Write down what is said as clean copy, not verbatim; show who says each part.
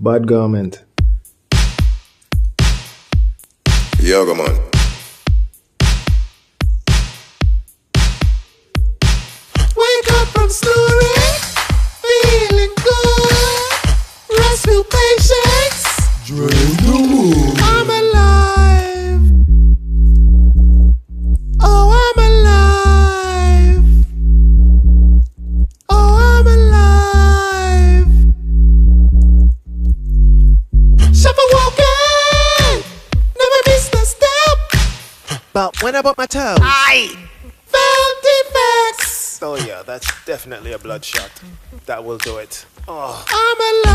Speaker 1: Bad garment.
Speaker 2: Yoga man.
Speaker 3: Wake up from snoring, feeling good. Restful patience.
Speaker 2: Drain the mood.
Speaker 3: I'm alive. Oh, I'm alive. Oh, I'm alive. Shuffle walking, never missed a step.
Speaker 4: But when I bought my toes,
Speaker 3: Found defects.
Speaker 4: oh yeah, that's definitely a bloodshot. That will do it. Oh.
Speaker 3: I'm alive.